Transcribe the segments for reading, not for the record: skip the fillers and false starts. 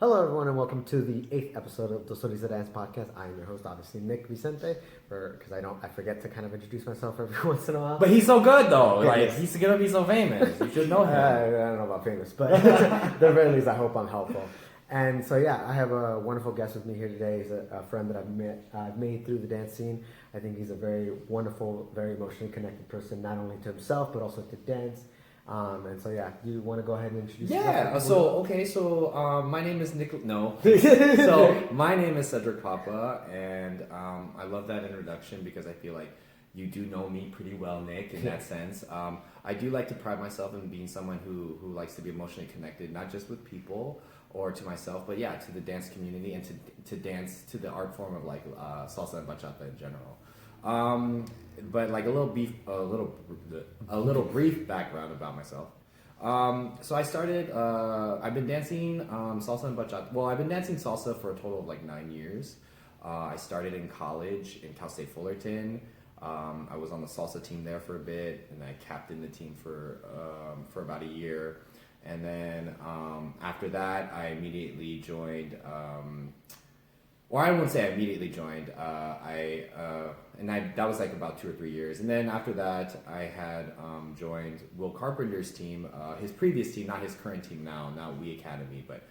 Hello, everyone, and welcome to the 8th episode of the Stories of Dance podcast. I am your host, obviously, Nick Vicente, because I forget to kind of introduce myself every once in a while. But he's so good, though. Yeah, Like, yes. he's gonna be so famous. You should know him. I don't know about famous, but at the very least, I hope I'm helpful. And so, yeah, I have a wonderful guest with me here today. He's a friend that I've made through the dance scene. I think he's a very wonderful, very emotionally connected person, not only to himself, but also to dance. And so, yeah, you want to go ahead and introduce yourself? So my name is Nick. No. So, my name is Cedric Papa, and I love that introduction because I feel like you do know me pretty well, Nick, in that sense. I do like to pride myself in being someone who likes to be emotionally connected, not just with people or to myself, but yeah, to the dance community and to dance, to the art form of like salsa and bachata in general. But like a little brief background about myself. So I started. I've been dancing salsa and bachata. Well, I've been dancing salsa for a total of like 9 years. I started in college in Cal State Fullerton. I was on the salsa team there for a bit, and I captained the team for about a year. And then after that, I immediately joined. Or I won't say I immediately joined. That was like about 2 or 3 years. And then after that, I had joined Will Carpenter's team, his previous team, not his current team now We Academy, but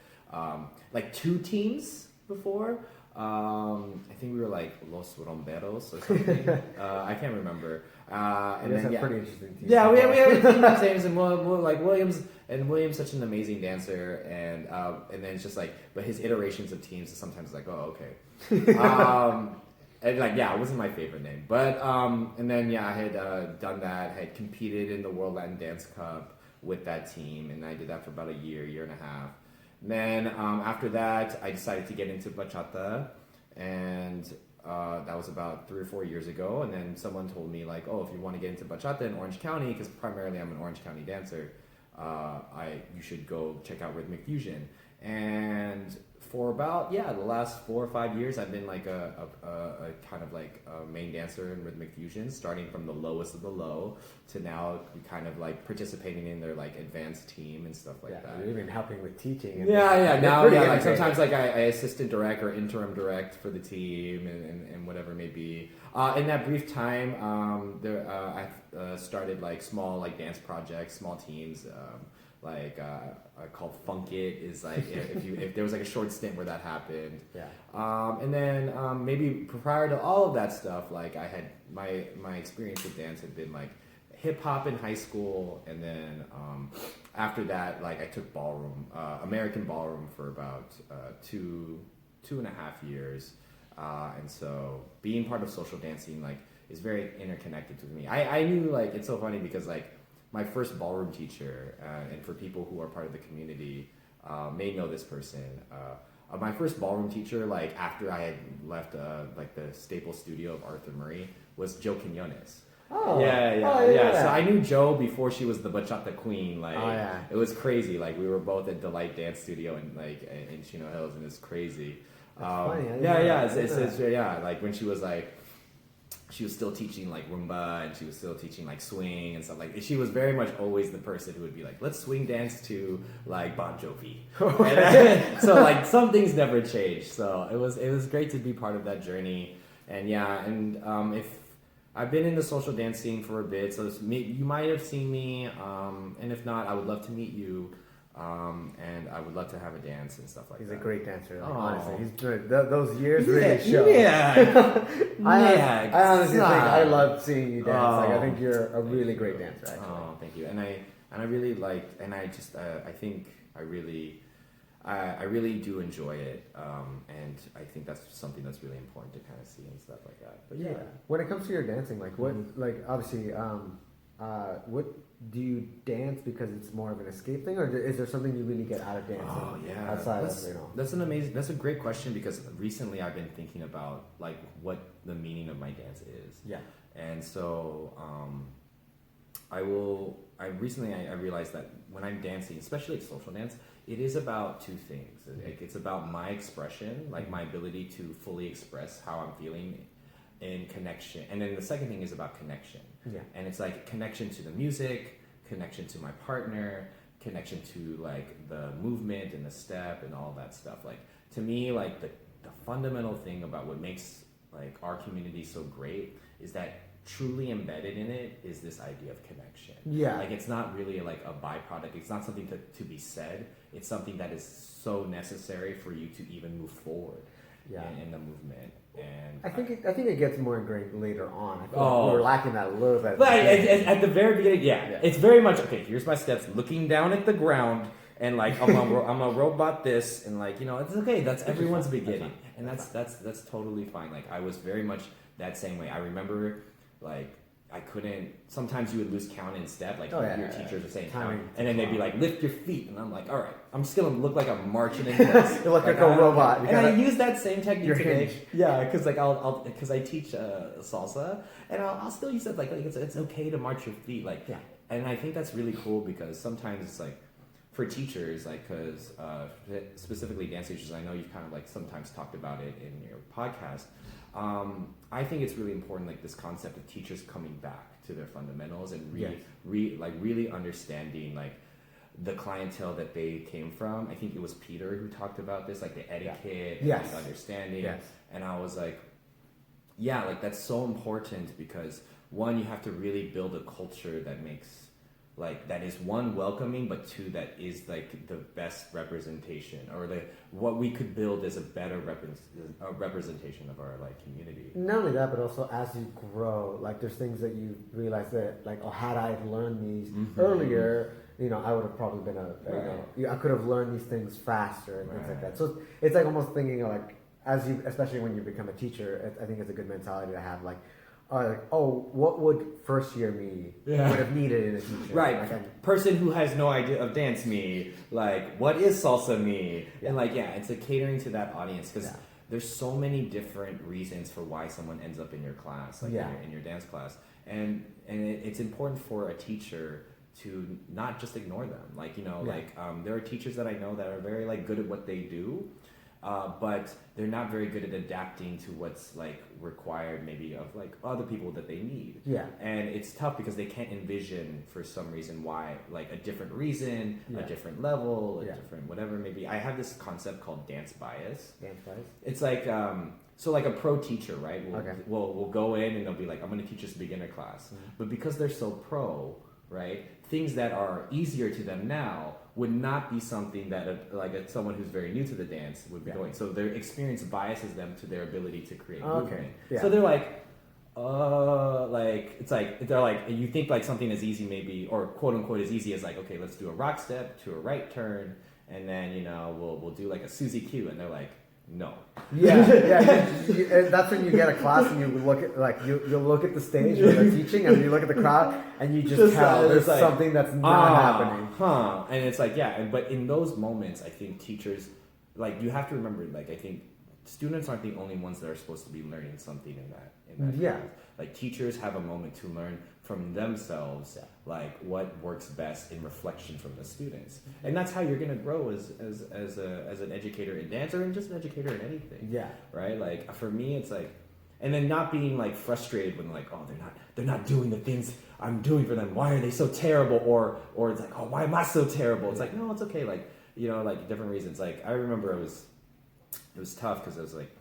like 2 teams before. I think we were like Los Romberos or something. I can't remember. And then, pretty interesting teams. Yeah, we have a team of names, and like William's such an amazing dancer, and then it's just like, but his iterations of teams is sometimes like, oh, okay. And like, yeah, it wasn't my favorite name, but and then yeah, I had done that, had competed in the World Latin Dance Cup with that team, and I did that for about a year and a half. And then after that, I decided to get into bachata, and that was about 3 or 4 years ago. And then someone told me like, oh, if you want to get into bachata in Orange County, because primarily I'm an Orange County dancer, you should go check out Rhythmic Fusion. And for about the last 4 or 5 years, I've been like a kind of like a main dancer in Rhythmic Fusion, starting from the lowest of the low to now kind of like participating in their like advanced team and stuff like that. You're even helping with teaching. Now like sometimes like I assistant direct or interim direct for the team and whatever it may be. In that brief time, I started like small like dance projects, small teams. Called Funk It is like if there was like a short stint where that happened. And then maybe prior to all of that stuff, like I had my experience with dance had been like hip hop in high school, and then after that, like I took ballroom, American ballroom for about 2.5 years, and so being part of social dancing like is very interconnected with me. I knew like it's so funny because like my first ballroom teacher, and for people who are part of the community, may know this person. My first ballroom teacher, like after I had left, like the staple studio of Arthur Murray, was Joe Quinones. Oh. Yeah. So I knew Joe before she was the bachata queen. Like, it was crazy. Like we were both at Delight Dance Studio in Chino Hills, and it's crazy. That's funny. It's like when she was still teaching like Rumba, and she was still teaching like swing and stuff like that. She was very much always the person who would be like, let's swing dance to like Bon Jovi. So like some things never changed. So it was great to be part of that journey. And if I've been in the social dance scene for a bit, so you might have seen me, and if not, I would love to meet you. And I would love to have a dance and stuff like that. He's a great dancer, like, honestly. He's good. Those years really show. I honestly think I love seeing you dance. Like I think you're a really great dancer, actually. Oh, thank you. And I really like, and I just I think I really do enjoy it. And I think that's something that's really important to kind of see and stuff like that. But yeah, when it comes to your dancing, like what, like obviously, what do you dance because it's more of an escape thing, or is there something you really get out of dancing? Oh yeah, outside that's a great question, because recently I've been thinking about like what the meaning of my dance is. Yeah. And so I realized that when I'm dancing, especially social dance, it is about 2 things. It's about my expression, like my ability to fully express how I'm feeling in connection. And then the second thing is about connection. Yeah. And it's like connection to the music, connection to my partner, connection to like the movement and the step and all that stuff. Like to me, like the fundamental thing about what makes like our community so great is that truly embedded in it is this idea of connection. Yeah. Like it's not really like a byproduct. It's not something to be said. It's something that is so necessary for you to even move forward in the movement. And I think it gets more ingrained later on. I feel like we were lacking that a little bit. But at the very beginning, it's very much okay. Here's my steps, looking down at the ground, and like I'm a robot. This and like it's okay. That's everyone's beginning, and that's totally fine. Like I was very much that same way. I remember like I couldn't. Sometimes you would lose count in step, like your teachers are saying count, and then they'd be like lift your feet, and I'm like, all right, I'm just gonna look like I'm marching in class. You look like a robot. And I use that same technique today. Yeah, because like because I teach salsa, and I'll still use it like it's okay to march your feet, like and I think that's really cool because sometimes it's like for teachers, like because specifically dance teachers, I know you've kind of like sometimes talked about it in your podcast. I think it's really important, like this concept of teachers coming back to their fundamentals and really understanding like the clientele that they came from. I think it was Peter who talked about this, like the etiquette, and like understanding. And I was like, like that's so important because one, you have to really build a culture that makes like that is one welcoming, but two that is like the best representation or what we could build as a better representation of our like community. Not only that, but also as you grow, like there's things that you realize that like had I learned these earlier, I would have probably been I could have learned these things faster and things like that. So it's like almost thinking like especially when you become a teacher, I think it's a good mentality to have like. What would first year me would have needed in a teacher? Right. Like person who has no idea of dance me, like what is salsa me? And like it's like catering to that audience because there's so many different reasons for why someone ends up in your class, like in your dance class. And it's important for a teacher to not just ignore them. Like, there are teachers that I know that are very like good at what they do. But they're not very good at adapting to what's like required maybe of like other people that they need. Yeah. And it's tough because they can't envision for some reason why like a different reason, a different level, a different whatever maybe. I have this concept called dance bias. Dance bias? It's like so like a pro teacher, right? We'll go in and they'll be like, I'm gonna teach this beginner class. Mm-hmm. But because they're so pro, right? Things that are easier to them now would not be something that someone who's very new to the dance would be going. So their experience biases them to their ability to create movement. Yeah. So they're like, it's like they're like you think like something as easy maybe or quote unquote as easy as like okay let's do a rock step to a right turn and then we'll do like a Susie Q and they're like no. That's when you get a class and you look at like you look at the stage where they're teaching and you look at the crowd and you just tell there's like, something that's not happening. And it's like but in those moments I think teachers like you have to remember like I think students aren't the only ones that are supposed to be learning something in that class. Like teachers have a moment to learn from themselves like what works best in reflection from the students, and that's how you're gonna grow as an educator in dance or just an educator in anything. Right. Like for me it's like, and then not being like frustrated when like they're not doing the things I'm doing for them, why are they so terrible, or it's like why am I so terrible. It's like no, it's okay, like like different reasons. Like I remember it was tough because I was like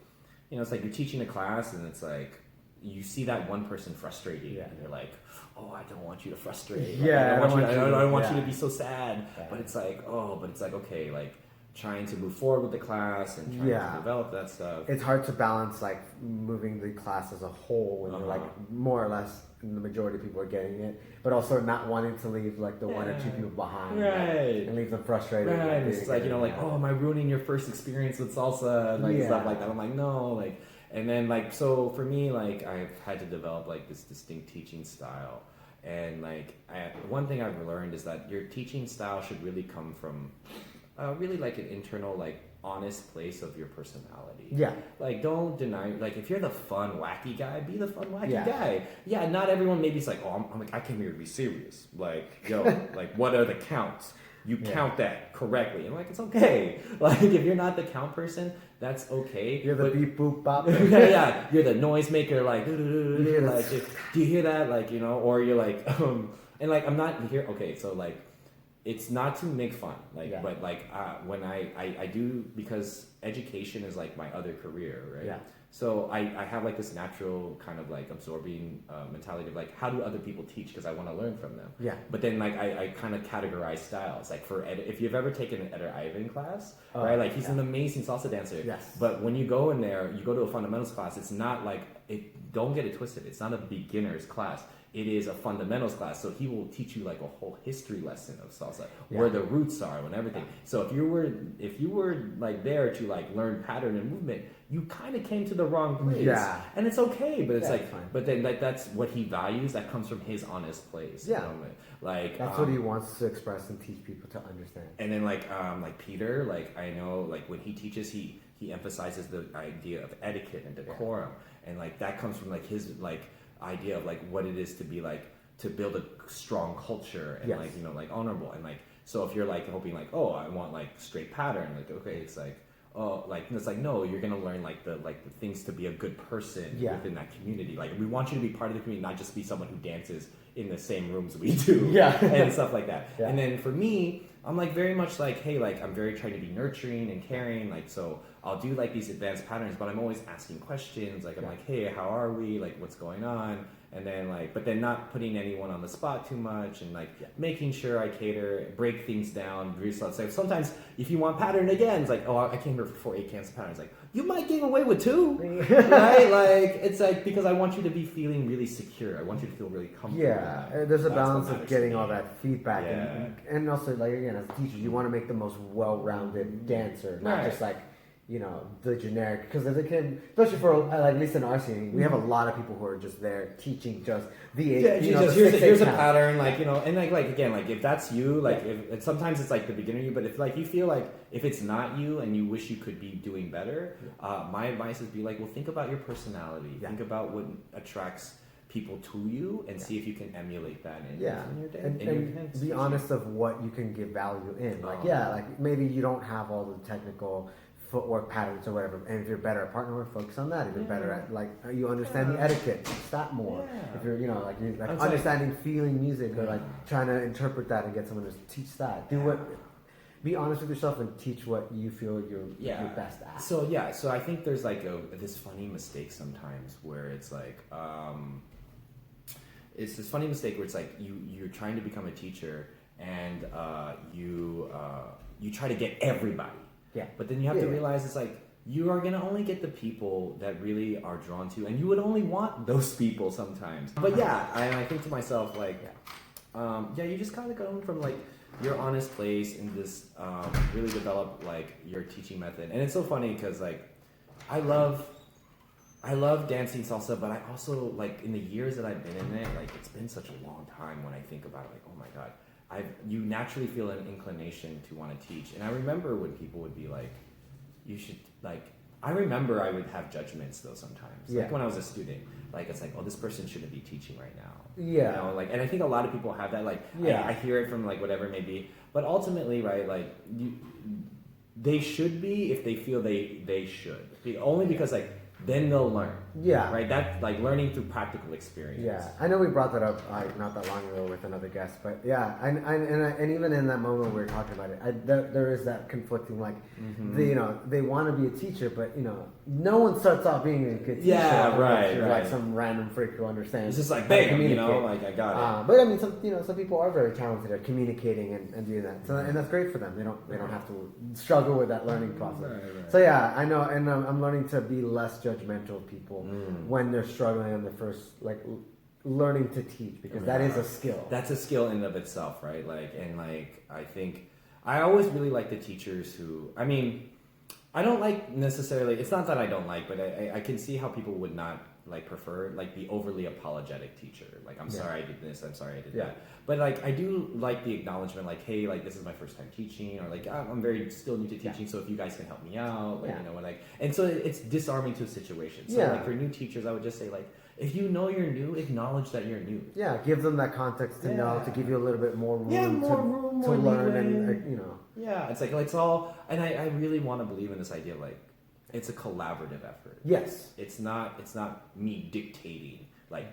it's like you're teaching a class and it's like you see that one person frustrating and you're like I don't want you to frustrate. Like, I don't want you to be so sad. But it's like okay, like trying to move forward with the class and trying to develop that stuff. It's hard to balance like moving the class as a whole when you're like more or less the majority of people are getting it, but also not wanting to leave like the one or two people behind and leave them frustrated. Right. It's like am I ruining your first experience with salsa and like stuff like that. I'm like no, like. And then like so for me like I've had to develop like this distinct teaching style, and like one thing I've learned is that your teaching style should really come from really like an internal like honest place of your personality. Like don't deny like if you're the fun wacky guy, be the fun wacky guy. Not everyone maybe is like I'm like I came here to be serious, like like what are the counts. You count that correctly, and like it's okay. Like if you're not the count person, that's okay. You're the beep boop bop. You're the noisemaker. Like, like do you hear that? Like or you're like, and like I'm not here. Okay, so like it's not to make fun, like, Yeah. but like when I do, because education is like my other career, right? Yeah. So I have like this natural kind of like absorbing mentality of like, how do other people teach? Because I want to learn from them. Yeah. But then like I kind of categorize styles. Like for if you've ever taken an Eder Ivan class, right? Like he's an amazing salsa dancer. Yes. But when you go in there, you go to a fundamentals class. It's not like don't get it twisted. It's not a beginner's class. It is a fundamentals class, so he will teach you like a whole history lesson of salsa, where the roots are and everything. So if you were like there to like learn pattern and movement, you kind of came to the wrong place. Yeah. And it's okay, but it's like, fine. but then like that's what he values. That comes from his honest place. Yeah. You know? Like That's what he wants to express and teach people to understand. And then like Peter, like I know like when he teaches, he emphasizes the idea of etiquette and decorum, and like that comes from like his like idea of like what it is to be like to build a strong culture and like, you know, like honorable, and like so if you're like hoping like, oh, I want like straight pattern, like okay, it's like, oh, like it's like, no, you're gonna learn like the things to be a good person within that community. Like we want you to be part of the community, not just be someone who dances in the same rooms we do, and stuff like that. And then for me, I'm like very much like, hey, like I'm very trying to be nurturing and caring, like so I'll do like these advanced patterns, but I'm always asking questions. Like I'm like, hey, how are we? Like what's going on? And then like, but then not putting anyone on the spot too much, and like making sure I cater, break things down, very slow. So sometimes if you want pattern again, it's like, oh, I came here for 8 cans of patterns. Like you might give away with 2, right? Like it's like because I want you to be feeling really secure. I want you to feel really comfortable. Yeah, there's a balance of getting all that feedback, Yeah. and also like again, as a teacher, you want to make the most well-rounded dancer, not just like, you know, the generic, because as a kid, especially for like at least in our scene, we have a lot of people who are just there teaching just the 8. You know, just the here's a count. pattern, like, you know, and like again, like if that's you, like if sometimes it's like the beginner you, but if like you feel like if it's not you and you wish you could be doing better, my advice is be like, well, think about your personality, think about what attracts people to you, and see if you can emulate that in your dance. And be honest of what you can give value in. Like like maybe you don't have all the technical footwork patterns or whatever, and if you're better at partner work, focus on that. If you're better at like you understand the etiquette, teach that more. If you're, you know, like you're like understanding feeling music, or like trying to interpret that and get someone to teach that. Do what. Be honest with yourself and teach what you feel you're best at. So so I think there's like this funny mistake sometimes where it's like it's this funny mistake where it's like you're trying to become a teacher, and you try to get everybody. Yeah. But then you have to realize it's like you are gonna only get the people that really are drawn to you, and you would only want those people sometimes. But I think to myself like, you just kind of go from like your honest place and this really develop like your teaching method. And it's so funny because like I love dancing salsa, but I also like in the years that I've been in it, like it's been such a long time when I think about it, like, oh my God. You naturally feel an inclination to want to teach. And I remember when people would be like, you should, like, I remember I would have judgments though sometimes. Like when I was a student, like it's like, oh, this person shouldn't be teaching right now. Yeah. You know, like, and I think a lot of people have that, like, I hear it from like whatever it may be. But ultimately, right, like, they should be if they feel they should. Only because like, then they'll learn. Yeah. Right? That's like learning through practical experience. Yeah. I know we brought that up not that long ago with another guest, but and even in that moment we were talking about it, there is that conflicting, like, they want to be a teacher, but, you know, no one starts off being a good teacher. Yeah, right. Like some random freak who understands. It's just like, bam, you know, like I got it. But I mean, some people are very talented at communicating and doing that. So, and that's great for them. They don't have to struggle with that learning process. Right. So I know, and I'm learning to be less judgmental of people when they're struggling on the first, like, learning to teach, because that is a skill. That's a skill in and of itself, right? Like, and like, I think I always really like the teachers who, I mean, I don't like necessarily, it's not that I don't like, but I can see how people would not like prefer like the overly apologetic teacher. Like, I'm sorry I did this, I'm sorry I did that. But like, I do like the acknowledgement, like, hey, like this is my first time teaching, or like I'm very still new to teaching, so if you guys can help me out, like, you know, like, and so it's disarming to a situation. So like for new teachers, I would just say, like, if you know you're new, acknowledge that you're new. Yeah, give them that context to know, to give you a little bit more room, to learn, and you know. Yeah, it's like it's all, and I really want to believe in this idea of like, it's a collaborative effort. Yes. It's not me dictating. Like,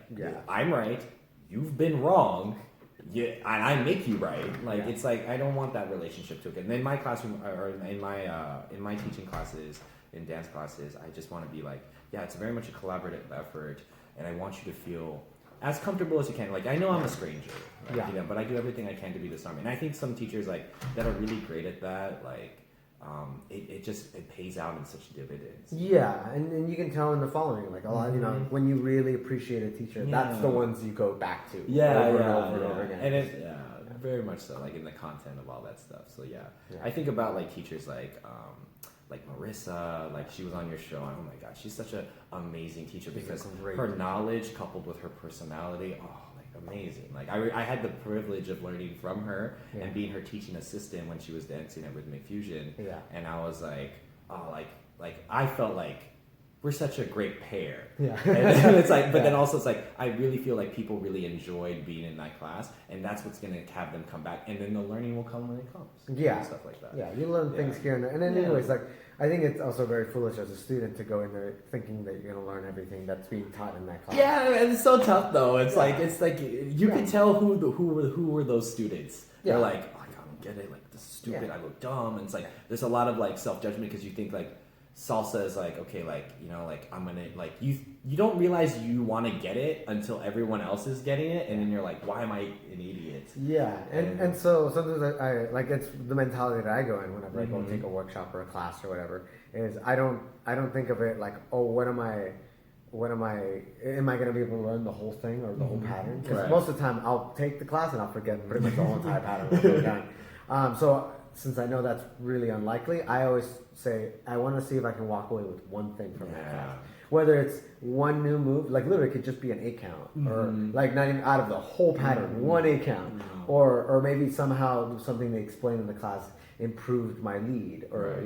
I'm right, you've been wrong. yeah, and I make you right. Like it's like I don't want that relationship to it. And in my classroom or in my teaching classes, in dance classes, I just want to be like, yeah, it's very much a collaborative effort, and I want you to feel as comfortable as you can. Like I know I'm a stranger, right? You know, but I do everything I can to be disarming. And I think some teachers like that are really great at that, like. It pays out in such dividends. Yeah, and you can tell in the following, like a lot, you know, when you really appreciate a teacher, that's the ones you go back to over and over again. And it's very much so, like in the content of all that stuff. So I think about like teachers like Marissa, like she was on your show, and oh my god, she's such an amazing teacher because her knowledge coupled with her personality, amazing. Like I had the privilege of learning from her and being her teaching assistant when she was dancing at Rhythmic Fusion. Yeah. And I was like, oh, like I felt like we're such a great pair. Yeah. And it's like, but then also it's like I really feel like people really enjoyed being in that class, and that's what's gonna have them come back, and then the learning will come when it comes. Yeah. And stuff like that. Yeah, you learn things here and there, and then anyways, like I think it's also very foolish as a student to go in there thinking that you're gonna learn everything that's being taught in that class. Yeah, and it's so tough though. It's like you can tell who were those students. Yeah. They're like, oh, I don't get it. Like this is stupid. I look dumb. And it's like there's a lot of like self judgment because you think like salsa is like okay, like you know, like I'm gonna like you don't realize you want to get it until everyone else is getting it, and then you're like, why am I an idiot? Yeah, and so sometimes I like it's the mentality that I go in whenever I go and take a workshop or a class or whatever. Is I don't think of it like, oh, am I going to be able to learn the whole thing or the whole pattern? Because most of the time I'll take the class and I'll forget pretty much the whole entire pattern when I'm done. So since I know that's really unlikely, I always say I want to see if I can walk away with one thing from that class. Whether it's one new move, like literally it could just be an 8 count, or like not even out of the whole pattern, one 8 count, or maybe somehow something they explained in the class improved my lead, or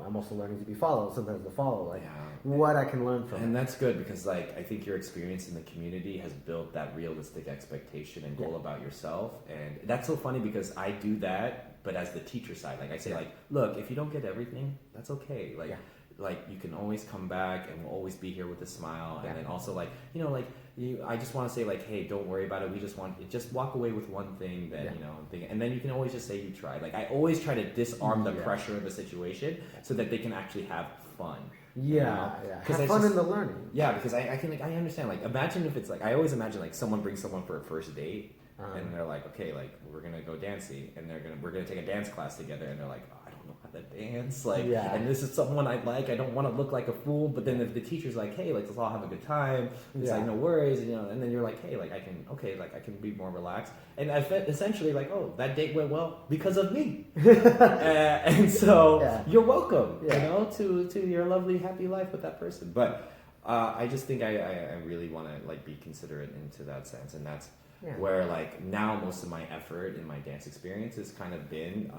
I'm also learning to be followed. Sometimes to follow, like what I can learn from. And that's good because like I think your experience in the community has built that realistic expectation and goal about yourself, and that's so funny because I do that, but as the teacher side, like I say, like look, if you don't get everything, that's okay, like. Like you can always come back and we'll always be here with a smile. And then also like, you know, like I just want to say like, hey, don't worry about it. We just walk away with one thing that, and then you can always just say you tried. Like I always try to disarm the pressure of the situation so that they can actually have fun. Yeah. Have fun in the learning. Yeah, because I can like, I understand. Like imagine if it's like, I always imagine like someone brings someone for a first date and they're like, okay, like we're going to go dancing and we're going to take a dance class together. And they're like, how to dance, like, and this is someone I like. I don't want to look like a fool. But then if the teacher's like, hey, like let's all have a good time, it's like no worries, and then you're like, hey, like I can be more relaxed. And I felt essentially like, oh, that date went well because of me, and so you're welcome, to your lovely happy life with that person. But I just think I really want to like be considerate into that sense, and that's where like now most of my effort in my dance experience has kind of been.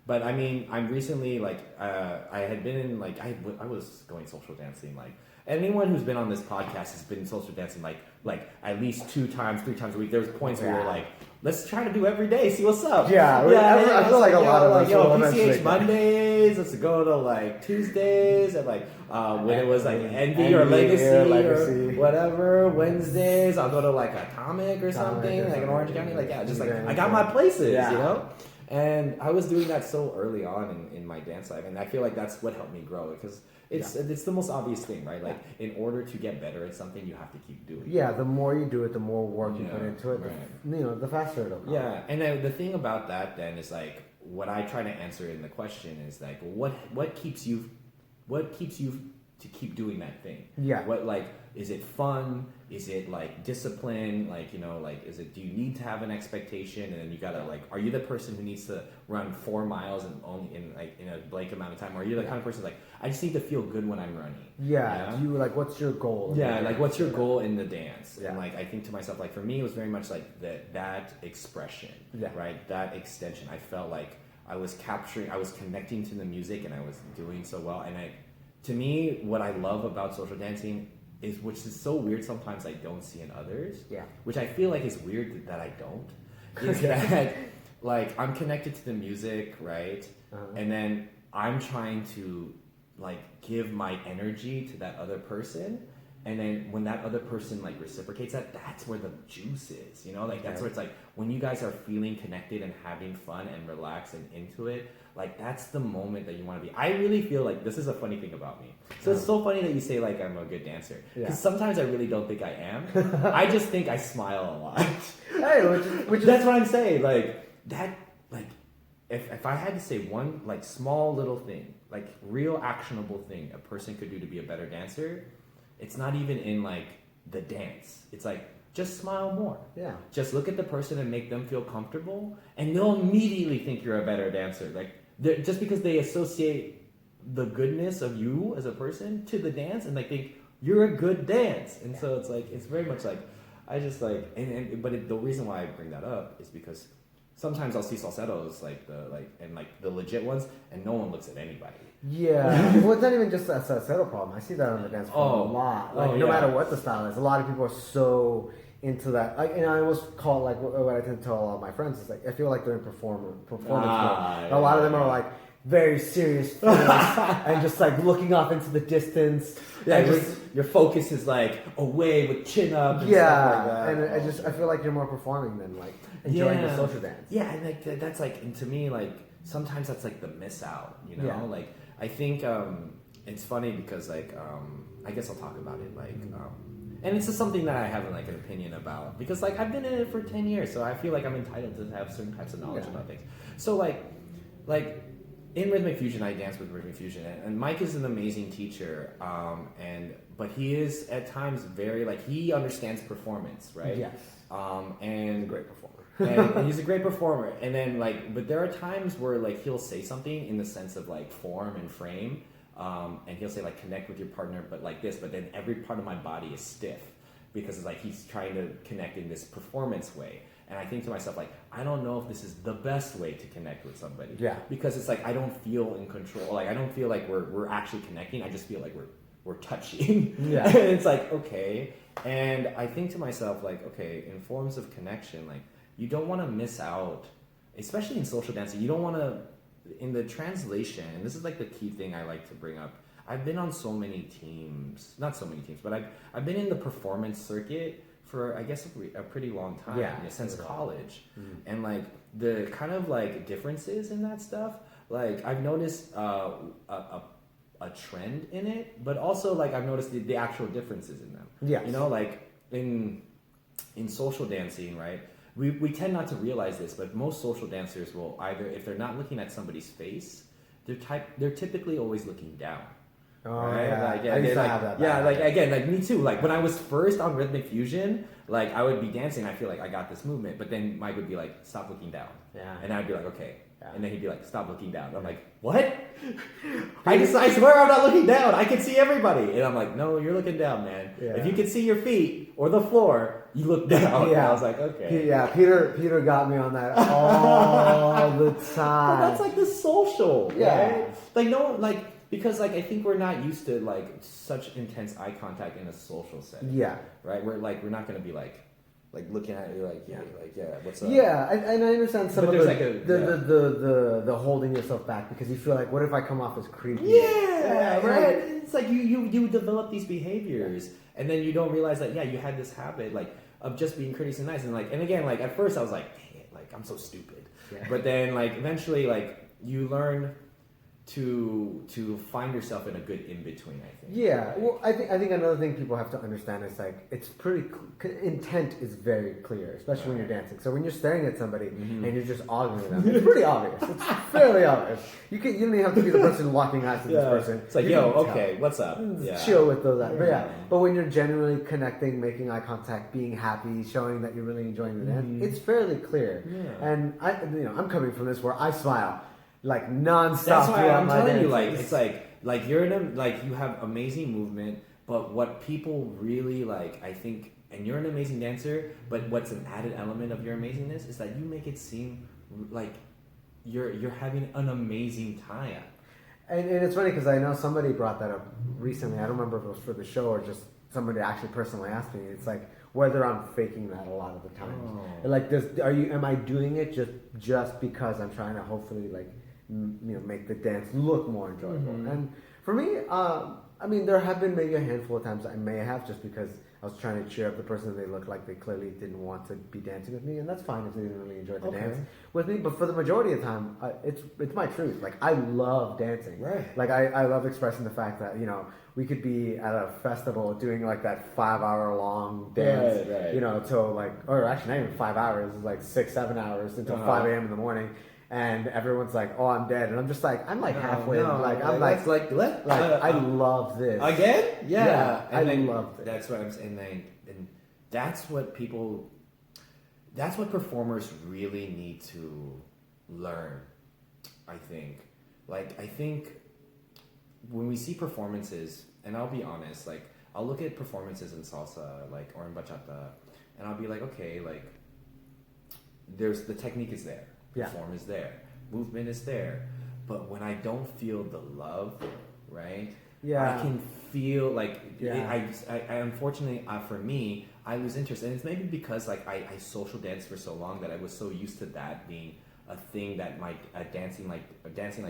But I mean, I'm recently like I had been in like I was going social dancing. Like anyone who's been on this podcast has been social dancing like at least 2 times, 3 times a week. There's points where you're like, let's try to do every day, see what's up. I feel like a lot of us will PCH Mondays. Let's go to like Tuesdays and like when it was like Envy or Legacy or whatever. Wednesdays I'll go to like a comic or something like in Orange County. Like just like I got my places, you know. And I was doing that so early on in my dance life, and I feel like that's what helped me grow because it's the most obvious thing, right? Like in order to get better at something, you have to keep doing it. Yeah, the more you do it, the more work you put into it, the faster it'll come. Yeah, and then the thing about that then is like what I try to answer in the question is like what keeps you to keep doing that thing? Yeah. What like is it fun? Is it like discipline? Like, like do you need to have an expectation and then you gotta like, are you the person who needs to run 4 miles and only in a blank amount of time? Or are you the kind of person like, I just need to feel good when I'm running? Yeah. You like, what's your goal? Yeah. Like what's your goal in the dance? Yeah. And like, I think to myself, like for me, it was very much like that expression, right? That extension. I felt like I was connecting to the music and I was doing so well. And to me, what I love about social dancing which is so weird sometimes I don't see in others. Yeah. Which I feel like is weird that I don't. Is that like I'm connected to the music, right? And then I'm trying to like give my energy to that other person. And then when that other person like reciprocates that, that's where the juice is, you know? Like that's where it's like when you guys are feeling connected and having fun and relaxed and into it, like that's the moment that you want to be. I really feel like this is a funny thing about me. So it's so funny that you say like I'm a good dancer, because sometimes I really don't think I am. I just think I smile a lot. Hey, which is, that's what I'm saying. Like that, like if I had to say one like small little thing, like real actionable thing a person could do to be a better dancer, it's not even in like the dance. It's like just smile more. Yeah. Just look at the person and make them feel comfortable, and they'll immediately think you're a better dancer. Like just because they associate the goodness of you as a person to the dance, and they think you're a good dance. And so it's like it's very much like I just like the reason why I bring that up is because sometimes I'll see salseros like the legit ones, and no one looks at anybody. Yeah, well, it's not even just a salsero problem. I see that on the dance floor a lot. Like, no matter what the style is, a lot of people are so into that. Like, and I almost call it like what I tend to tell a lot of my friends is like I feel like they're in performance mode. A lot of them are like very serious face and just like looking off into the distance. Yeah, your focus is like away with chin up. And stuff like that. And I feel like you're more performing than like enjoying the social dance. Yeah, and like that's like, and to me like sometimes that's like the miss out. You know, like. I think it's funny because like I guess I'll talk about it like and it's just something that I have like an opinion about because like I've been in it for 10 years, so I feel like I'm entitled to have certain types of knowledge about things. So like in rhythmic fusion, I dance with rhythmic fusion, and Mike is an amazing teacher, but he is at times very like he understands performance, right? Yes. And a great performer. And he's a great performer, and then like but there are times where like he'll say something in the sense of like form and frame, and he'll say like connect with your partner but like this, but then every part of my body is stiff because it's like he's trying to connect in this performance way, and I think to myself like I don't know if this is the best way to connect with somebody, because it's like I don't feel in control, like I don't feel like we're actually connecting, I just feel like we're touching. And it's like okay, and I think to myself like okay, in forms of connection, like you don't want to miss out, especially in social dancing. You don't want to, in the translation, and this is like the key thing I like to bring up. I've been on so many teams, not so many teams, but I've been in the performance circuit for I guess a pretty long time, since college, and like the kind of like differences in that stuff. Like I've noticed a trend in it, but also like I've noticed the actual differences in them. Yeah, you know, like in social dancing, right? We tend not to realize this, but most social dancers will either, if they're not looking at somebody's face, they're typically always looking down. Oh, right? yeah. Like, I used to have that. Yeah, like again, like me too. Like when I was first on rhythmic fusion, like I would be dancing, I feel like I got this movement, but then Mike would be like, stop looking down. Yeah. And I'd be like, okay. And then he'd be like, stop looking down. I'm like, what? I swear I'm not looking down. I can see everybody. And I'm like, no, you're looking down, man. Yeah. If you can see your feet or the floor, you look down. Yeah. And I was like, okay. Yeah, Peter got me on that all the time. Well, that's like the social, right? Like, no, like, because like I think we're not used to like such intense eye contact in a social setting. Yeah. Right? We're not going to be like looking at you like what's up? Yeah, and I understand some of the holding yourself back because you feel like, what if I come off as creepy? Yeah, right. It's like you develop these behaviors, and then you don't realize that you had this habit like of just being courteous and nice, and like, and again, like at first I was like, dang it, like I'm so stupid, but then like eventually like you learn to find yourself in a good in-between, I think. Yeah, right? Well, I think another thing people have to understand is like it's pretty intent is very clear, especially when you're dancing. So when you're staring at somebody and you're just ogling them, it's pretty obvious. It's fairly obvious. You don't even have to be the person walking eyes to this person. It's like, okay, what's up? Chill with those eyes. But when you're genuinely connecting, making eye contact, being happy, showing that you're really enjoying the dance, it's fairly clear. Yeah. And I'm coming from this where I smile like nonstop. That's why I'm telling you, like it's like you're in you have amazing movement, but what people really like, I think, and you're an amazing dancer, but what's an added element of your amazingness is that you make it seem like you're having an amazing time. And it's funny because I know somebody brought that up recently. I don't remember if it was for the show or just somebody actually personally asked me. It's like whether I'm faking that a lot of the times. Oh. Like, am I doing it just because I'm trying to hopefully like make the dance look more enjoyable? And for me, I mean, there have been maybe a handful of times I may have, just because I was trying to cheer up the person and they looked like they clearly didn't want to be dancing with me, and that's fine if they didn't really enjoy the dance with me. But for the majority of the time, it's my truth. Like, I love dancing. Right. Like, I love expressing the fact that, you know, we could be at a festival doing like that 5-hour long dance, Right. you know, till like, or actually not even 5 hours, it's like 6-7 hours until 5 a.m. in the morning. And everyone's like, "Oh, I'm dead," and I'm just like, I'm like halfway. I'm like, I love this again. Yeah, and I love this. That's what I'm saying, and that's what people, that's what performers really need to learn. I think, when we see performances, and I'll be honest, like I'll look at performances in salsa, like or in bachata, and I'll be like, okay, like there's the technique is there. Form is there, movement is there, but when I don't feel the love, right? I can feel like I unfortunately for me I lose interest, and it's maybe because like I social danced for so long that I was so used to that being a thing that my dancing like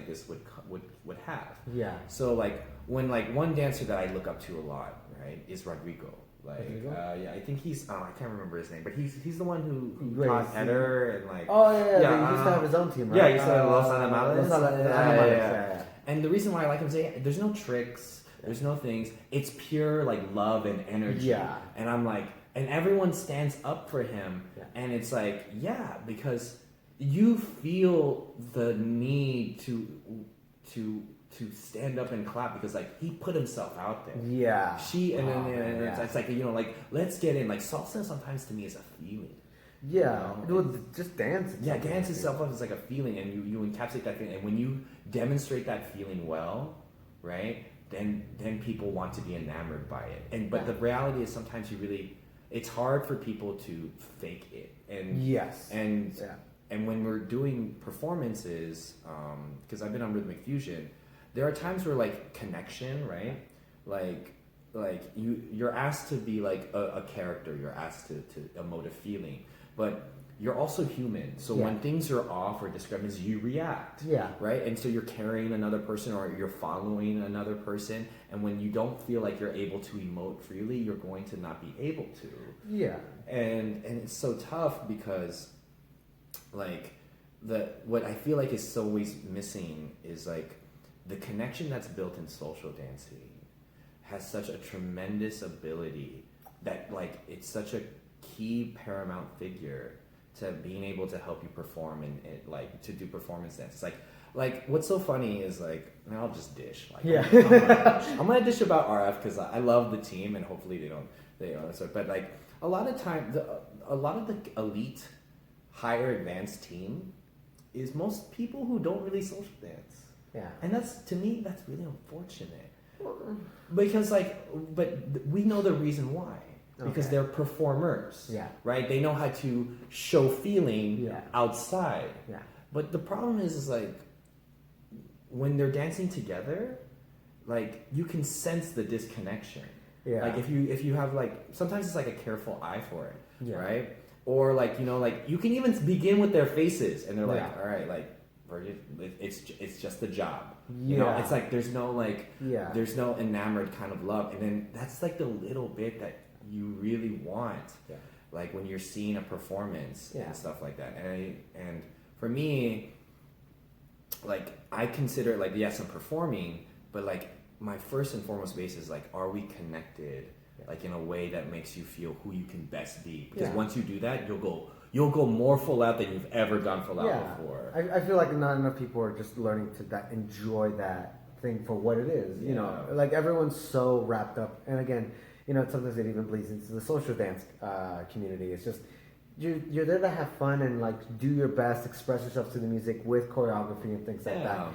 this would have. Yeah. So like when like one dancer that I look up to a lot, right, is Rodrigo. Like I think he's I can't remember his name, but he's the one who taught Eder and like he used to have his own team, right? Yeah, he used to have Los Animales. Yeah. And the reason why I like him is there's no tricks, there's no things. It's pure like love and energy. Yeah. And I'm like, and everyone stands up for him, and it's like because you feel the need to stand up and clap because like he put himself out there. Yeah. It's like, you know, like let's get in. Like salsa sometimes to me is a feeling. Yeah. You know? Just dance. Dance itself is like a feeling, and you encapsulate that feeling, and when you demonstrate that feeling well, right? Then people want to be enamored by it. But the reality is sometimes it's hard for people to fake it. And when we're doing performances, because I've been on Rhythmic Fusion, there are times where like connection, right? Like you're asked to be like a character, you're asked to emote a feeling, but you're also human. So when things are off or discrepancies, you react. Yeah. Right? And so you're carrying another person or you're following another person, and when you don't feel like you're able to emote freely, you're going to not be able to. Yeah. And it's so tough because like what I feel like is so always missing is like the connection that's built in social dancing has such a tremendous ability that like it's such a key paramount figure to being able to help you perform and like to do performance dance. It's like what's so funny is like, and I'll just dish. Like, I'm gonna dish about RF because I love the team and hopefully they don't. But like a lot of the elite, higher advanced team is most people who don't really social dance. Yeah. And that's, to me, that's really unfortunate. Because but we know the reason why. Because they're performers. Yeah. Right? They know how to show feeling outside. Yeah. But the problem is like when they're dancing together, like you can sense the disconnection. Yeah. Like if you have like, sometimes it's like a careful eye for it. Yeah. Right? Or like, you know, like you can even begin with their faces and they're like, all right, like it's just a job. You know, it's like there's no there's no enamored kind of love. And then that's like the little bit that you really want. Yeah. Like when you're seeing a performance and stuff like that. And for me, like I consider like, yes, I'm performing, but like my first and foremost base is like, are we connected? Like in a way that makes you feel who you can best be. Because once you do that, you'll go more full out than you've ever gone full out before. I feel like not enough people are just learning to enjoy that thing for what it is. You know, like everyone's so wrapped up. And again, you know, sometimes it even bleeds into the social dance community. It's just you're there to have fun and like do your best, express yourself to the music with choreography and things like that.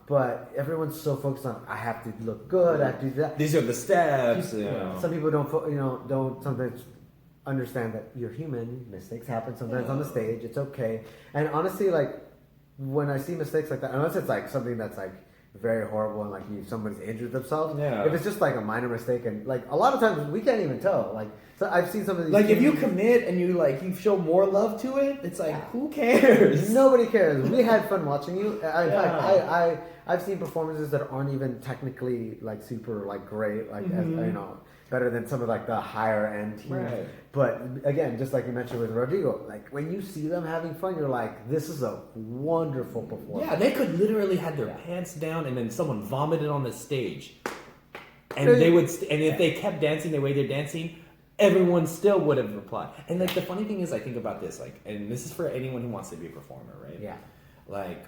But everyone's so focused on I have to look good, I have to do that. These are the steps. Some people don't sometimes understand that you're human. Mistakes happen sometimes on the stage. It's okay. And honestly, like when I see mistakes like that, unless it's like something that's like very horrible and like somebody's injured themselves. Yeah. If it's just like a minor mistake and like a lot of times we can't even tell. Like so I've seen some of these. Like if you commit and you show more love to it, it's like who cares? Nobody cares. We had fun watching you. In fact, I've seen performances that aren't even technically like super like great, like as, you know, better than some of like the higher end teams. Right. But again, just like you mentioned with Rodrigo, like when you see them having fun, you're like, this is a wonderful performance. Yeah, they could literally have their pants down and then someone vomited on the stage. And they would, and if they kept dancing the way they're dancing, everyone still would have replied. And like the funny thing is, I think about this, like, and this is for anyone who wants to be a performer, right? Yeah. Like,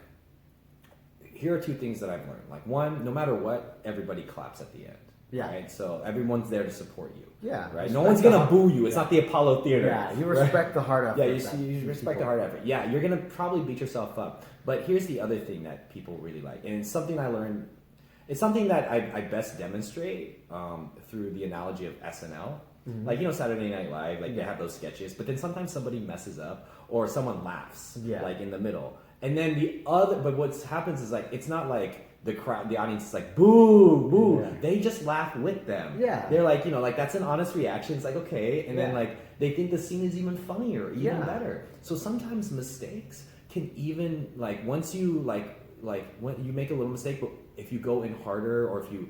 here are two things that I've learned. Like, one, no matter what, everybody claps at the end. Yeah. Right. So everyone's there to support you. Yeah. Right. No one's gonna boo you. It's not the Apollo Theater. Yeah. You respect the hard effort. Yeah. You respect the hard effort. Yeah. You're gonna probably beat yourself up. But here's the other thing that people really like, and it's something I learned. It's something that I best demonstrate through the analogy of SNL. Like, you know, Saturday Night Live, like they have those sketches, but then sometimes somebody messes up or someone laughs, like in the middle, and then but what happens is like it's not like the crowd, the audience is like boo, boo. Yeah. They just laugh with them. Yeah, they're like, you know, like that's an honest reaction. It's like okay, and then like they think the scene is even funnier, even better. So sometimes mistakes can even like once you like when you make a little mistake, but if you go in harder or if you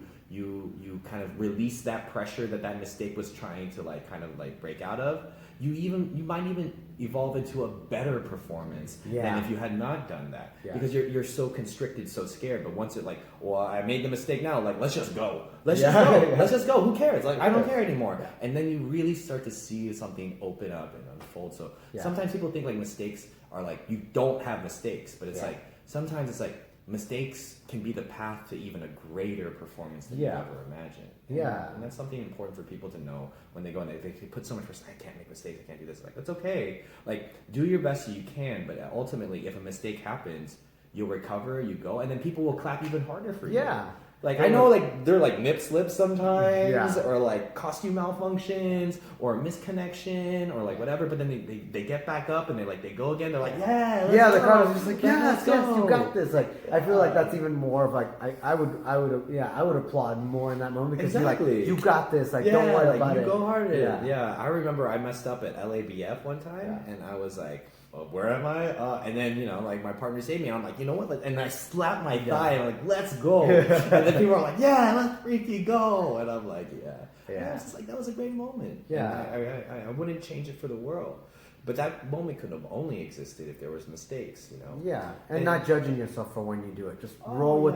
kind of release that pressure that mistake was trying to like kind of like break out of, you might even evolve into a better performance than if you had not done that, because you're so constricted, so scared. But once it like, well, I made the mistake now, like let's just go, let's just go, who cares, like I don't care anymore. And then you really start to see something open up and unfold. So sometimes people think like mistakes are like you don't have mistakes, but it's like sometimes it's like mistakes can be the path to even a greater performance than you ever imagined. And that's something important for people to know when they go and they put so much pressure. I can't make mistakes. I can't do this. Like, that's okay. Like, do your best so you can. But ultimately, if a mistake happens, you'll recover. You go, and then people will clap even harder for you. Yeah. Like I know, like they're like nip slips sometimes, or like costume malfunctions, or misconnection, or like whatever. But then they get back up and they go again. They're like, the crowd is just like, yes, you got this. Like I feel like that's even more of like I would applaud more in that moment because you're like, you got this. Like don't worry about it. You go harder. Yeah, I remember I messed up at LABF one time, and I was like, well, where am I? And then, you know, like my partner saved me. And I'm like, you know what? And I slapped my thigh and I'm like, let's go. And then people are like, yeah, let's freaking go. And I'm like, yeah. And I was just like, that was a great moment. Yeah. I wouldn't change it for the world. But that moment could have only existed if there was mistakes, you know. Yeah, and not judging yourself for when you do it. Just roll with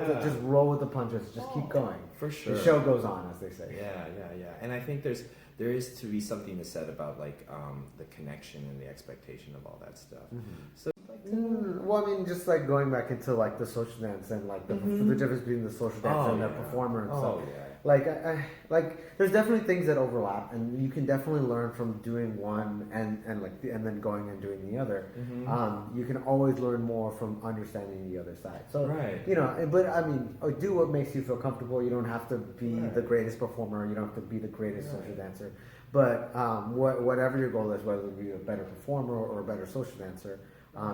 the punches. Just keep going. For sure. The show goes on, as they say. Yeah. And I think there is to be something to said about like the connection and the expectation of all that stuff. So well, I mean, just like going back into like the social dance and like the difference between the social dance and the performer and stuff. Like, like there's definitely things that overlap, and you can definitely learn from doing one and then going and doing the other. You can always learn more from understanding the other side. So you know, but I mean, do what makes you feel comfortable. You don't have to be the greatest performer. You don't have to be the greatest social dancer. But whatever your goal is, whether it be a better performer or a better social dancer,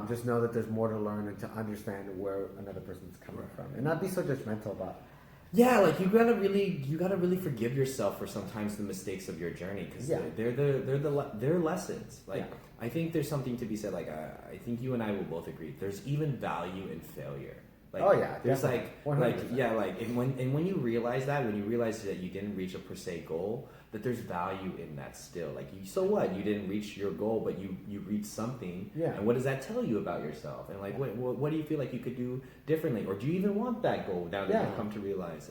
just know that there's more to learn and to understand where another person's coming from, and not be so judgmental about it. Yeah, like you gotta really forgive yourself for sometimes the mistakes of your journey, because they're lessons. Like I think there's something to be said. Like I think you and I will both agree. There's even value in failure. Like, there's and when you realize that, when you realize that you didn't reach a per se goal, that there's value in that still. Like, so what? You didn't reach your goal, but you reached something. Yeah. And what does that tell you about yourself? And like, what do you feel like you could do differently, or do you even want that goal now that you've come to realize?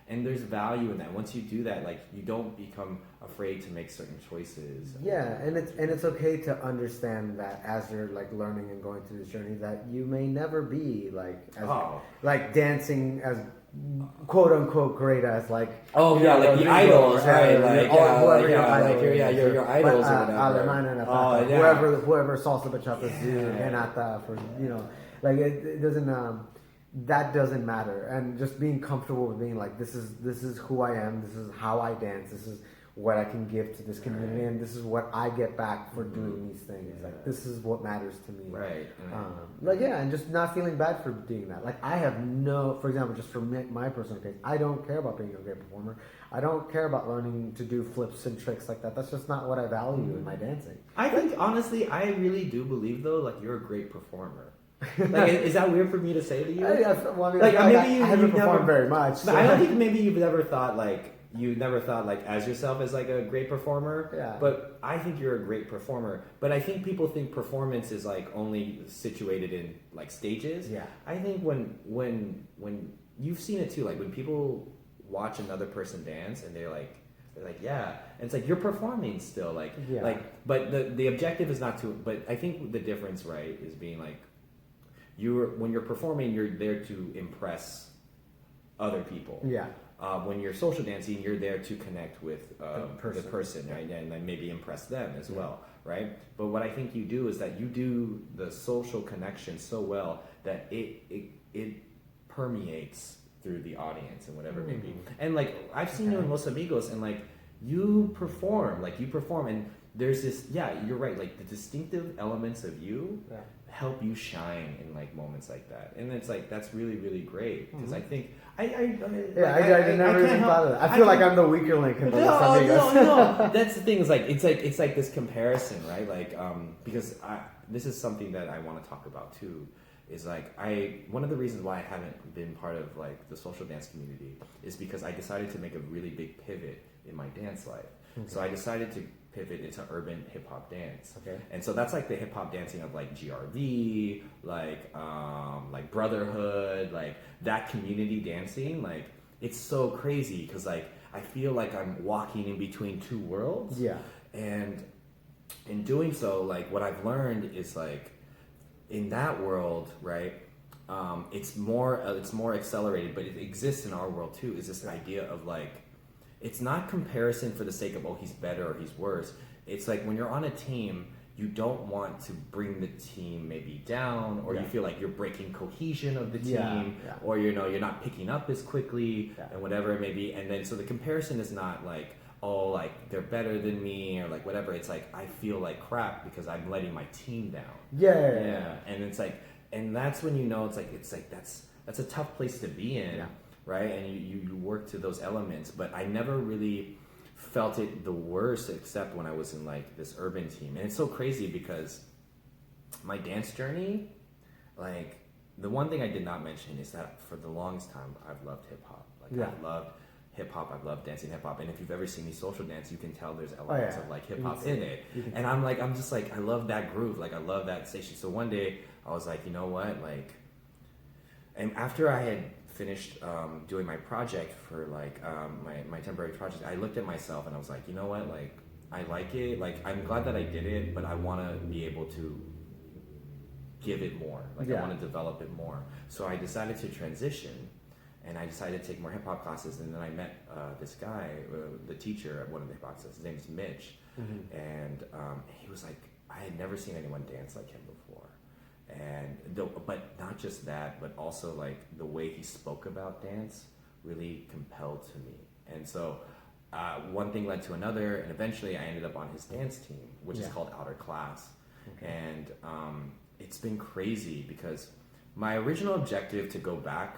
And there's value in that. Once you do that, like you don't become afraid to make certain choices. Yeah, and it's okay to understand that as you're like learning and going through this journey, that you may never be like dancing as quote unquote great as like the idols, right? Your idols or whatever. Whoever salsa bachata Renata for like it doesn't. That doesn't matter, and just being comfortable with being like, this is who I am, this is how I dance, this is what I can give to this community, and this is what I get back for doing these things. Like, this is what matters to me. And just not feeling bad for doing that. Like, I have for example, just for my personal case, I don't care about being a great performer. I don't care about learning to do flips and tricks like that. That's just not what I value in my dancing. I think, honestly, I really do believe, though, like, you're a great performer. Like, is that weird for me to say to you? Well, I mean, Like, I maybe you haven't never performed very much. So. I don't think maybe you've never thought like as yourself as like a great performer. Yeah. But I think you're a great performer. But I think people think performance is like only situated in like stages. Yeah. I think when you've seen it too, like when people watch another person dance and they're like, yeah, and it's like you're performing still, like, Yeah. like, but the objective is not to. But I think the difference, right, is being like, when you're performing, you're there to impress other people. Yeah. When you're social dancing, you're there to connect with the person, right, and then maybe impress them as well, right? But what I think you do is that you do the social connection so well that it permeates through the audience and whatever it may be. And like I've seen you in Los Amigos, and like you perform, and there's this, you're right, like the distinctive elements of you help you shine in like moments like that, and it's like that's really, really great because I think I never even thought of that. I feel like I'm the weaker link in the Los Amigos. No. That's the thing. Is like it's like this comparison, right? Like because this is something that I want to talk about too. Is like one of the reasons why I haven't been part of like the social dance community is because I decided to make a really big pivot in my dance life. Okay. So I decided to pivot into urban hip hop dance. Okay. And so that's like the hip hop dancing of like GRV, like Brotherhood, like that community dancing. Like it's so crazy because like I feel like I'm walking in between two worlds. Yeah. And in doing so, like what I've learned is like in that world, right? It's more accelerated, but it exists in our world too. Is this idea of like, it's not comparison for the sake of, oh, he's better or he's worse. It's like when you're on a team, you don't want to bring the team maybe down, or you feel like you're breaking cohesion of the team, or you're not picking up as quickly, and whatever it may be. And then so the comparison is not like, oh, like they're better than me or like whatever. It's like I feel like crap because I'm letting my team down. Yeah. And it's like, and that's when you know it's like that's a tough place to be in, right? And you work to those elements. But I never really felt it the worst except when I was in like this urban team. And it's so crazy because my dance journey, like the one thing I did not mention is that for the longest time I've loved hip hop. Like I loved hip hop. I love dancing hip hop, and if you've ever seen me social dance, you can tell there's elements of like hip hop in it. And I'm just like, I love that groove. Like I love that station. So one day I was like, you know what? Like, and after I had finished doing my project for like my temporary project, I looked at myself and I was like, you know what? Like I like it. Like I'm glad that I did it, but I want to be able to give it more. Like I want to develop it more. So I decided to transition. And I decided to take more hip hop classes, and then I met this guy, the teacher at one of the hip hop classes. His name is Mitch, and he was like, I had never seen anyone dance like him before, but not just that, but also like the way he spoke about dance really compelled to me. And so one thing led to another, and eventually I ended up on his dance team, which is called Outer Class, and it's been crazy because my original objective to go back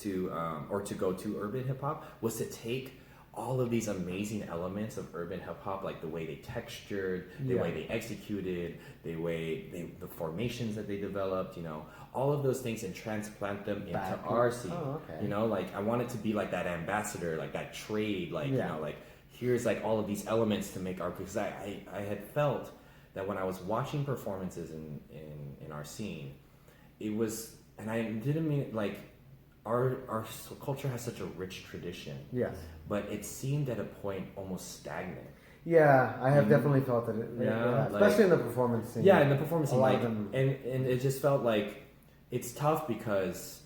to go to urban hip hop was to take all of these amazing elements of urban hip hop, like the way they textured, the way they executed, the formations that they developed, all of those things, and transplant them into our scene. Like I wanted to be like that ambassador, like that trade, like like here's like all of these elements to make our, because I had felt that when I was watching performances in our scene, it was, and I didn't mean like. Our culture has such a rich tradition. Yes. But it seemed at a point almost stagnant. Yeah, I have definitely felt it. Especially in the performance scene. Yeah, in the performance scene. Like, and it just felt like it's tough because,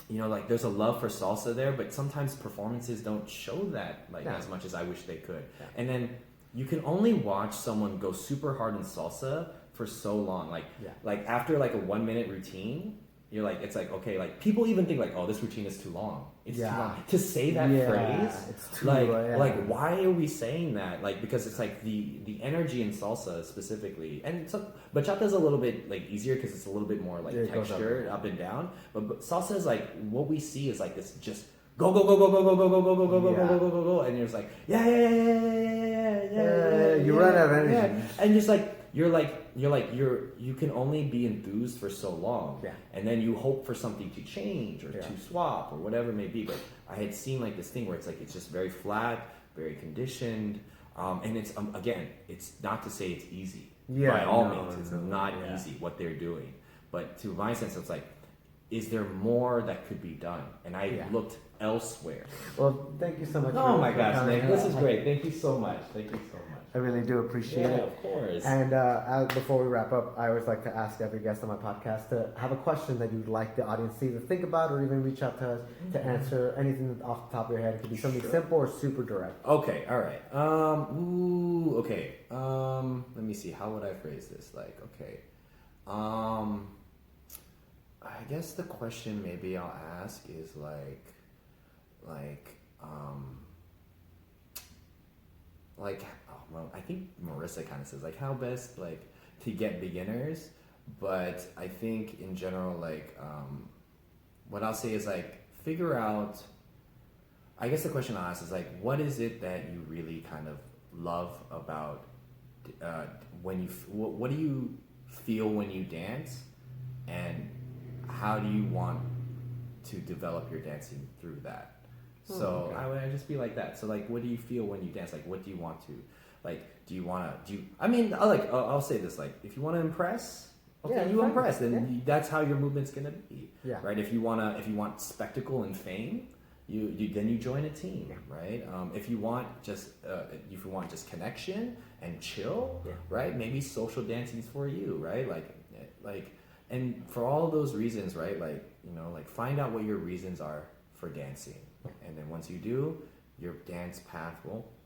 like there's a love for salsa there, but sometimes performances don't show that as much as I wish they could. Yeah. And then you can only watch someone go super hard in salsa for so long. Like after like a 1 minute routine, you're like, it's like, okay, like people even think like, oh, this routine is too long. It's too long. To say that phrase, it's too like why are we saying that? Like, because it's like the energy in salsa specifically, and bachata is a little bit like easier because it's a little bit more like texture up and down. But salsa is like, what we see is like this just go go go go go go go go go go go go go go go go, and you're just like you run out of energy, Yeah. And just like you can only be enthused for so long, Yeah. and then you hope for something to change or to swap or whatever it may be. But I had seen like this thing where it's like it's just very flat, very conditioned, and it's again, it's not to say it's easy. Yeah, by all means, it's not easy what they're doing. But to my sense, it's like, is there more that could be done? And I looked elsewhere. Well, thank you so much. Oh my gosh, Nick, this is great. Thank you so much. Thank you so much. I really do appreciate it. Of course. And before we wrap up, I always like to ask every guest on my podcast to have a question that you'd like the audience to either think about or even reach out to us to answer anything off the top of your head. It could be something simple or super direct. Okay, all right. Okay. Let me see. How would I phrase this? Like, okay. I guess the question maybe I'll ask is well, I think Marissa kind of says like how best like to get beginners, but I think in general what I'll say is like figure out. I guess the question I'll ask is like what is it that you really kind of love about what do you feel when you dance, and how do you want to develop your dancing through that? So okay. I would just be like that. So like, what do you feel when you dance? Like, what do you want to, like, I'll say this, like, if you want to impress, okay, you impress, then that's how your movement's going to be, right? If you want spectacle and fame, then you join a team, right? If you want just connection and chill, right? Maybe social dancing is for you, right? Like, and for all of those reasons, right? Like, like find out what your reasons are for dancing. And then once you do, your dance path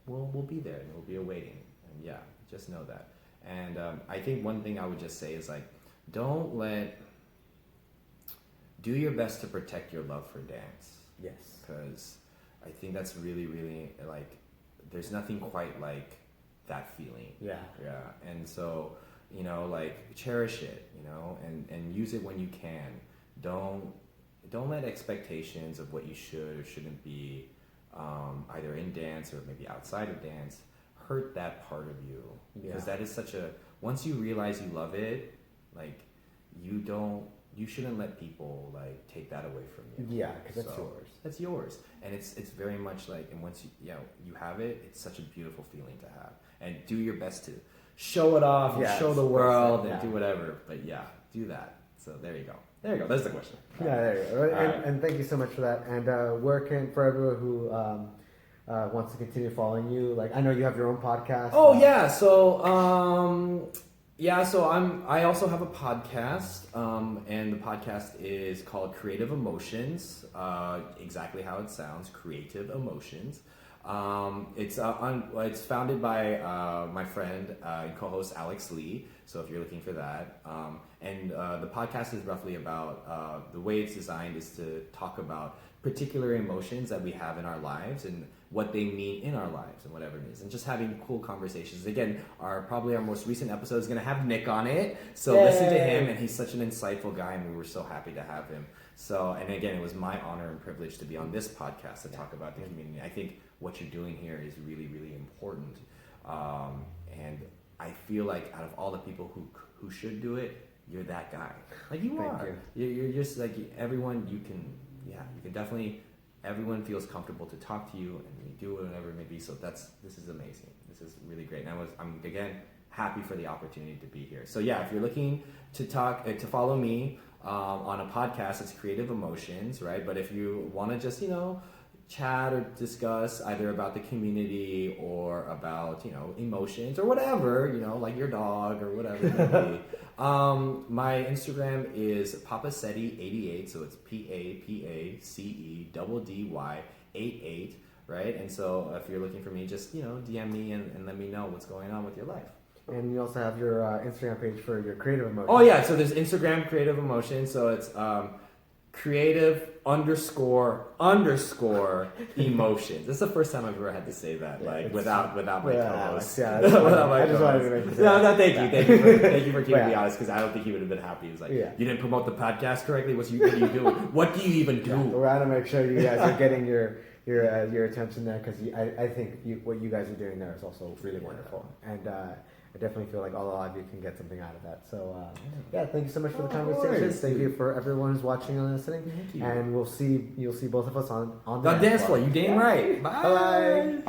will be there and it will be awaiting. And just know that. And I think one thing I would just say is like, do your best to protect your love for dance. Yes. Because I think that's really, really like, there's nothing quite like that feeling. Yeah. Yeah. And so, like cherish it, and use it when you can. Don't let expectations of what you should or shouldn't be, either in dance or maybe outside of dance, hurt that part of you. Because that is once you realize you love it, like you shouldn't let people like take that away from you. Yeah, because that's yours. That's yours. And it's very much like, and once you have it, it's such a beautiful feeling to have. And do your best to show it off and show the world and do whatever. But do that. So there you go. That's the question. There you go. And thank you so much for that. And for everyone who wants to continue following you, like I know you have your own podcast. Oh yeah. So I also have a podcast, and the podcast is called Creative Emotions. Exactly how it sounds, Creative Emotions. It's founded by my friend and co-host Alex Lee. So if you're looking for that, and the podcast is roughly about the way it's designed is to talk about particular emotions that we have in our lives and what they mean in our lives and whatever it is, and just having cool conversations. Again, our most recent episode is going to have Nick on it, so listen to him, and he's such an insightful guy, and we were so happy to have him. So, and again, it was my honor and privilege to be on this podcast to talk about the community. I think what you're doing here is really, really important, and I feel like out of all the people who should do it, you're that guy. Like you are. You're just like everyone. You can definitely. Everyone feels comfortable to talk to you, and you do whatever it may be. So this is amazing. This is really great. And I'm again happy for the opportunity to be here. So if you're looking to to follow me on a podcast, it's Creative Emotions, right? But if you want to just chat or discuss either about the community or about emotions or whatever, like your dog or whatever it may be. My Instagram is papacedi88, so it's PAPACEDDY 88, right? And so if you're looking for me, just DM me and let me know what's going on with your life. And you also have your Instagram page for your Creative Emotions. Oh yeah, so there's Instagram Creative Emotions, so it's creative __ emotions. This is the first time I've ever had to say that, without my co-host. Without my co-host. No, thank you for keeping me honest, because I don't think he would have been happy. He was like, you didn't promote the podcast correctly. What are you doing? What do you even do? We're out to make sure you guys are getting your attention there, because I think what you guys are doing there is also really wonderful. I definitely feel like all of you can get something out of that. So yeah, thank you so much for the Of conversation. course, Thank you dude. for everyone who's watching and listening. Thank you. And you'll see both of us on The dance floor. You damn right. Bye.